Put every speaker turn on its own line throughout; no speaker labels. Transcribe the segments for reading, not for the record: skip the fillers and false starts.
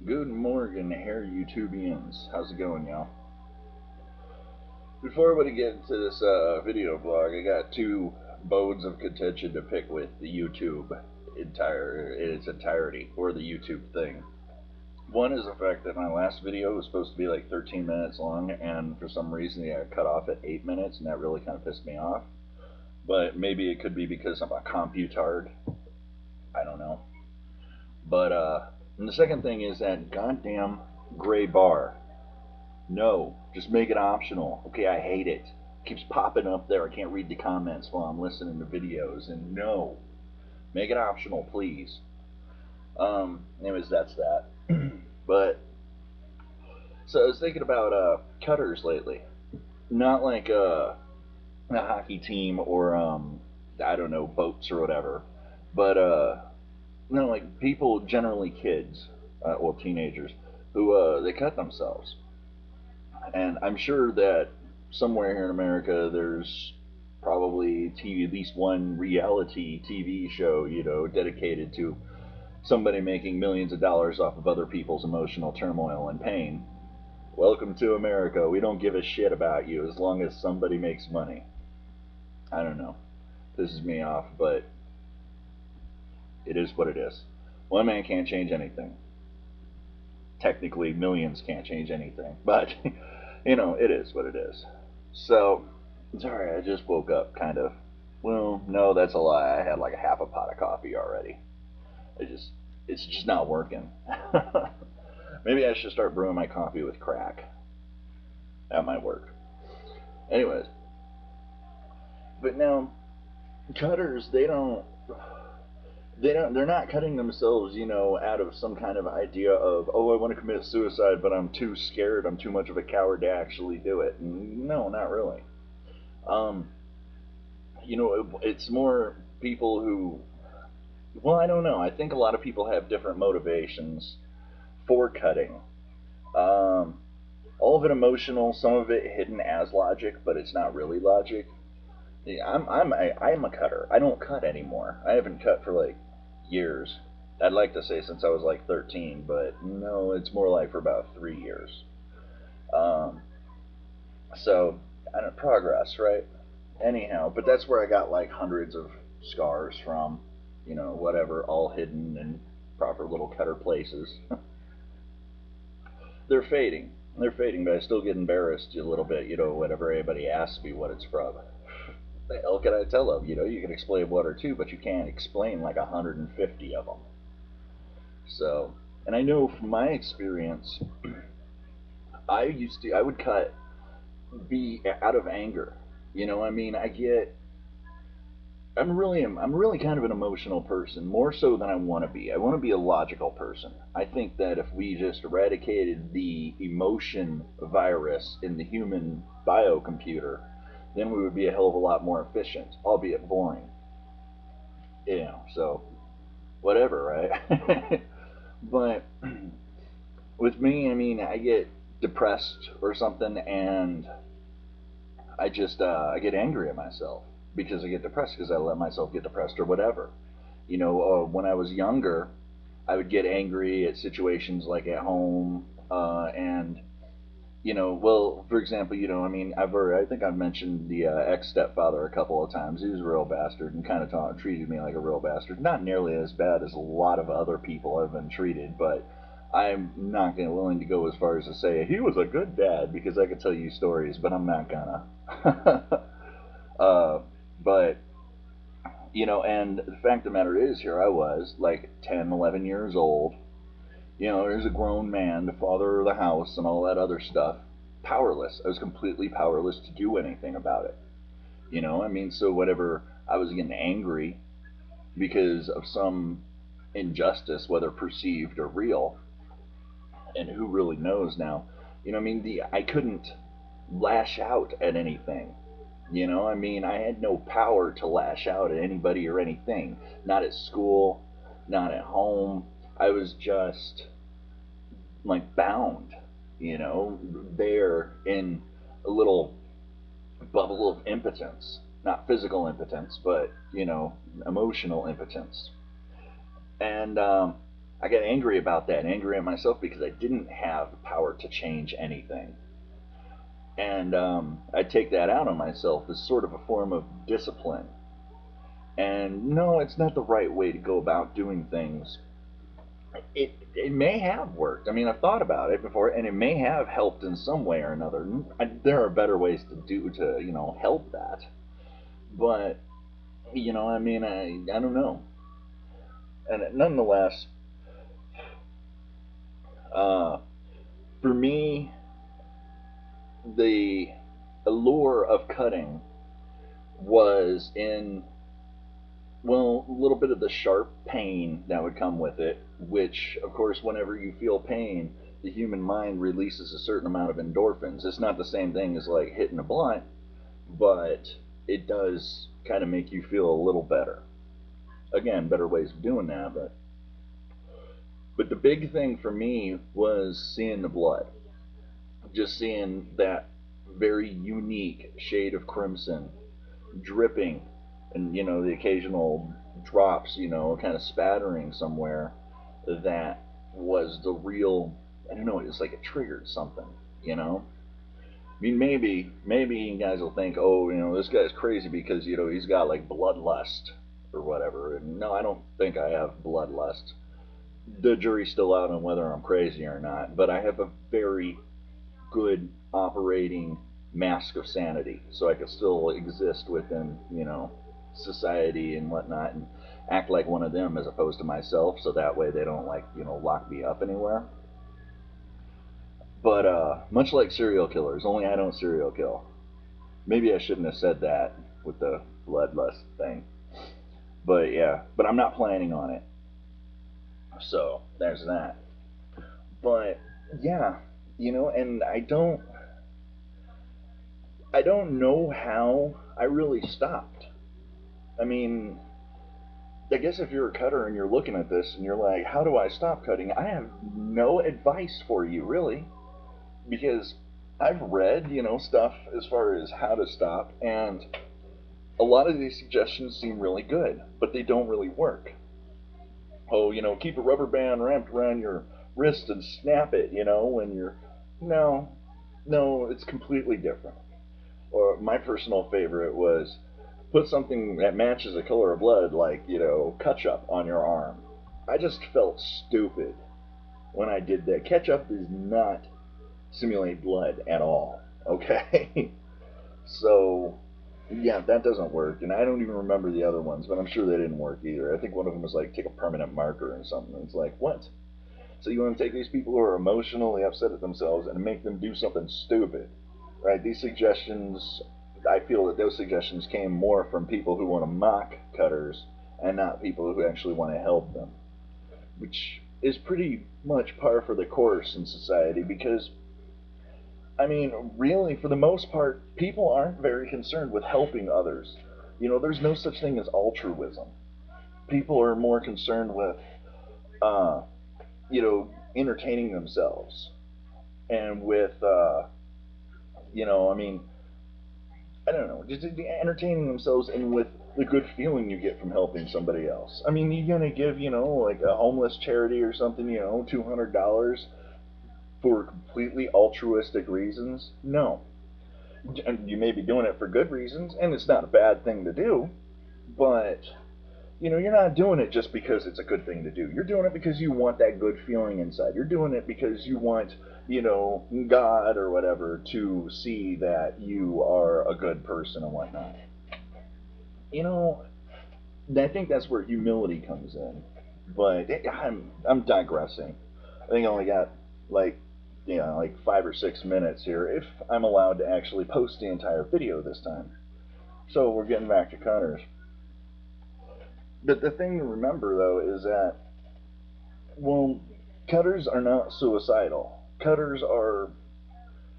Good morning, hair YouTubians. How's it going, y'all? Before we get into this video blog, I got two bones of contention to pick with the YouTube in its entirety, or the YouTube thing. One is the fact that my last video was supposed to be like 13 minutes long, and for some reason it got cut off at 8 minutes, and that really kind of pissed me off. But maybe it could be because I'm a computard. I don't know. But and the second thing is that goddamn gray bar. No, just make it optional. Okay, I hate it. It keeps popping up there. I can't read the comments while I'm listening to videos. And no, make it optional, please. Anyways, that's that. But so I was thinking about cutters lately. Not like a hockey team or I don't know, boats or whatever. But no, like people, generally kids, well, teenagers who they cut themselves. And I'm sure that somewhere here in America there's probably at least one reality TV show, dedicated to somebody making millions of dollars off of other people's emotional turmoil and pain. Welcome to America. We don't give a shit about you as long as somebody makes money. I don't know. Pisses me off, but it is what it is. One man can't change anything. Technically, millions can't change anything, but it is what it is. So, sorry, I just woke up kind of. Well, no, that's a lie. I had like a half a pot of coffee already. It's just not working. Maybe I should start brewing my coffee with crack. That might work. Anyways, but now cutters, they're not cutting themselves, out of some kind of idea of, oh, I want to commit suicide, but I'm too scared, I'm too much of a coward to actually do it. No, not really. It's more people who, well, I don't know. I think a lot of people have different motivations for cutting. All of it emotional, some of it hidden as logic, but it's not really logic. Yeah, I'm a cutter. I don't cut anymore. I haven't cut for like years. I'd like to say since I was like 13, but no, it's more like for about 3 years. Um, so I don't progress, right? Anyhow, but that's where I got like hundreds of scars from, whatever, all hidden in proper little cutter places. They're fading. They're fading, but I still get embarrassed a little bit, whenever anybody asks me what it's from. The hell can I tell them? You can explain one or two, but you can't explain like 150 of them. So, and I know from my experience, I would cut be out of anger. I mean, I'm really kind of an emotional person, more so than I want to be. I want to be a logical person. I think that if we just eradicated the emotion virus in the human biocomputer, then we would be a hell of a lot more efficient, albeit boring. So whatever, right? But with me, I mean, I get depressed or something, and I get angry at myself because I get depressed because I let myself get depressed or whatever. When I was younger, I would get angry at situations like at home, and well, for example, I mean, I think I've mentioned the ex stepfather a couple of times. He was a real bastard and kind of treated me like a real bastard. Not nearly as bad as a lot of other people have been treated, but I'm not willing to go as far as to say he was a good dad because I could tell you stories, but I'm not gonna. uh, but and the fact of the matter is, here I was, like 10, 11 years old. There's a grown man, the father of the house, and all that other stuff. Powerless. I was completely powerless to do anything about it. I mean, so whatever, I was getting angry because of some injustice, whether perceived or real, and who really knows now. I mean, I couldn't lash out at anything. I mean, I had no power to lash out at anybody or anything. Not at school, not at home. I was just like bound, there in a little bubble of impotence. Not physical impotence, but, emotional impotence. And I got angry about that, angry at myself because I didn't have the power to change anything. And I take that out on myself as sort of a form of discipline. And no, it's not the right way to go about doing things. It may have worked. I mean, I've thought about it before, and it may have helped in some way or another. There are better ways to help that. But I mean, I don't know. And nonetheless, uh, for me, the allure of cutting was in, well, a little bit of the sharp pain that would come with it, which, of course, whenever you feel pain, the human mind releases a certain amount of endorphins. It's not the same thing as like hitting a blunt, but it does kind of make you feel a little better. Again, better ways of doing that, but the big thing for me was seeing the blood, just seeing that very unique shade of crimson dripping, and the occasional drops, kind of spattering somewhere. That was the real. I don't know. It's like it triggered something. You know. I mean, maybe you guys will think, oh, this guy's crazy because he's got like bloodlust or whatever. And no, I don't think I have bloodlust. The jury's still out on whether I'm crazy or not. But I have a very good operating mask of sanity, so I could still exist within, society and whatnot, and act like one of them as opposed to myself, so that way they don't like, lock me up anywhere. But much like serial killers, only I don't serial kill. Maybe I shouldn't have said that with the bloodlust thing. But yeah, but I'm not planning on it. So there's that. But yeah, and I don't know how I really stopped. I mean, I guess if you're a cutter and you're looking at this and you're like, how do I stop cutting? I have no advice for you, really, because I've read, stuff as far as how to stop, and a lot of these suggestions seem really good, but they don't really work. Oh, keep a rubber band wrapped around your wrist and snap it, when you're. No, no, it's completely different. Or my personal favorite was put something that matches the color of blood, like, ketchup on your arm. I just felt stupid when I did that. Ketchup does not simulate blood at all, okay? So, yeah, that doesn't work. And I don't even remember the other ones, but I'm sure they didn't work either. I think one of them was like take a permanent marker or something. It's like, what? So you want to take these people who are emotionally upset at themselves and make them do something stupid, right? These suggestions, I feel that those suggestions came more from people who want to mock cutters and not people who actually want to help them, which is pretty much par for the course in society because, I mean, really, for the most part, people aren't very concerned with helping others. There's no such thing as altruism. People are more concerned with, uh, entertaining themselves and with, I mean, I don't know, just entertaining themselves and with the good feeling you get from helping somebody else. I mean, you're gonna give, like a homeless charity or something, $200 for completely altruistic reasons? No. And you may be doing it for good reasons, and it's not a bad thing to do, but you're not doing it just because it's a good thing to do. You're doing it because you want that good feeling inside. You're doing it because you want, God or whatever to see that you are a good person and whatnot. You know, I think that's where humility comes in. But I'm digressing. I think I only got like like 5 or 6 minutes here if I'm allowed to actually post the entire video this time. So we're getting back to cutters. But the thing to remember though is that, well, cutters are not suicidal. Cutters are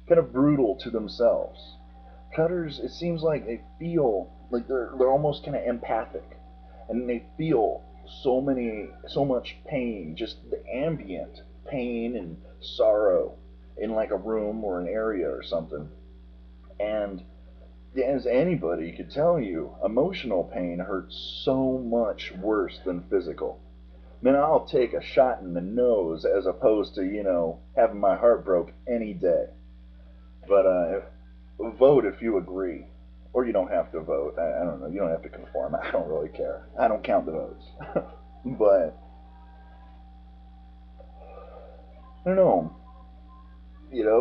kind of brutal to themselves. Cutters, it seems like they feel like they're almost kind of empathic, and they feel so much pain, just the ambient pain and sorrow in like a room or an area or something. And as anybody could tell you, emotional pain hurts so much worse than physical. Man, I'll take a shot in the nose as opposed to, having my heart broke any day. But vote if you agree. Or you don't have to vote. I don't know. You don't have to conform. I don't really care. I don't count the votes. But, I don't know.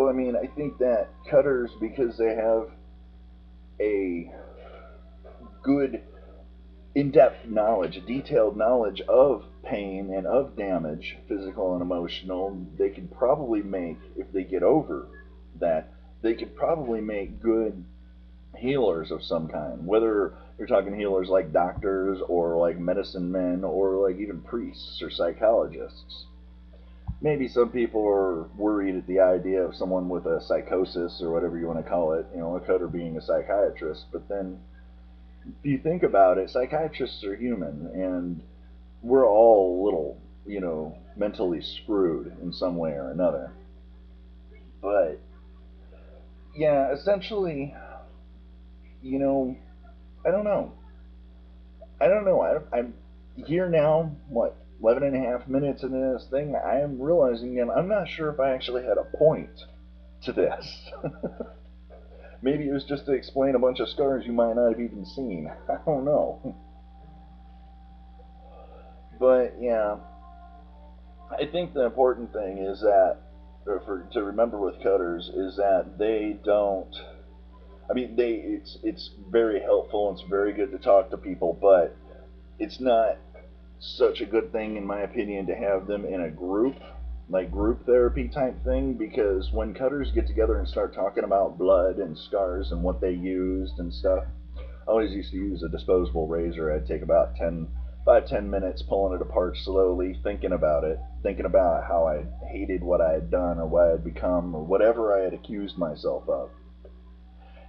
I mean, I think that cutters, because they have a good in-depth knowledge, a detailed knowledge of pain and of damage, physical and emotional, they could probably make, if they get over that, they could probably make good healers of some kind. Whether you're talking healers like doctors or like medicine men or like even priests or psychologists. Maybe some people are worried at the idea of someone with a psychosis or whatever you want to call it, a cutter being a psychiatrist, but then if you think about it, psychiatrists are human, and we're all a little, mentally screwed in some way or another. But yeah, essentially, you know, I don't know. I don't know. I'm here now. What, 11 and a half minutes into this thing? I am realizing that I'm not sure if I actually had a point to this. Maybe it was just to explain a bunch of scars you might not have even seen. I don't know. But yeah, I think the important thing is that, to remember with cutters, is that they don't. I mean, it's very helpful and it's very good to talk to people, but it's not such a good thing, in my opinion, to have them in a group, like group therapy type thing, because when cutters get together and start talking about blood and scars and what they used and stuff, I always used to use a disposable razor. I'd take about 5-10 minutes pulling it apart slowly, thinking about it, thinking about how I hated what I had done or what I had become or whatever I had accused myself of,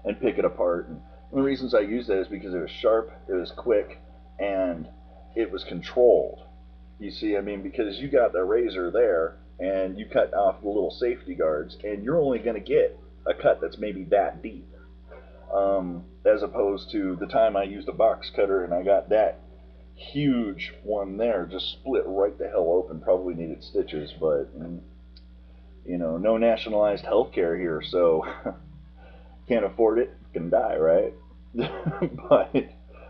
and pick it apart. And one of the reasons I used that is because it was sharp, it was quick, and it was controlled. You see, I mean, because you got the razor there and you cut off the little safety guards, and you're only going to get a cut that's maybe that deep. As opposed to the time I used a box cutter and I got that huge one there, just split right the hell open. Probably needed stitches, but no nationalized health care here, so can't afford it, can die, right? But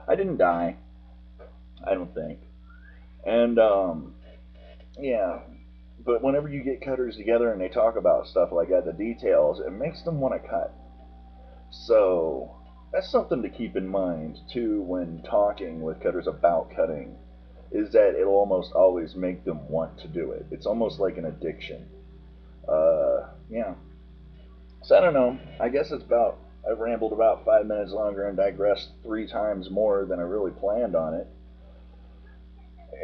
I didn't die, I don't think. And yeah, but whenever you get cutters together and they talk about stuff like that, the details, it makes them want to cut. So that's something to keep in mind too when talking with cutters about cutting, is that it'll almost always make them want to do it. It's almost like an addiction. Yeah. So I don't know. I guess I've rambled about 5 minutes longer and digressed 3 times more than I really planned on it.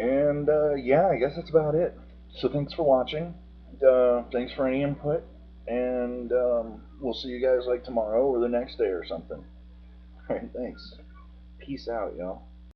And yeah, I guess that's about it. So thanks for watching. Thanks for any input. And we'll see you guys like tomorrow or the next day or something. All right, thanks. Peace out, y'all.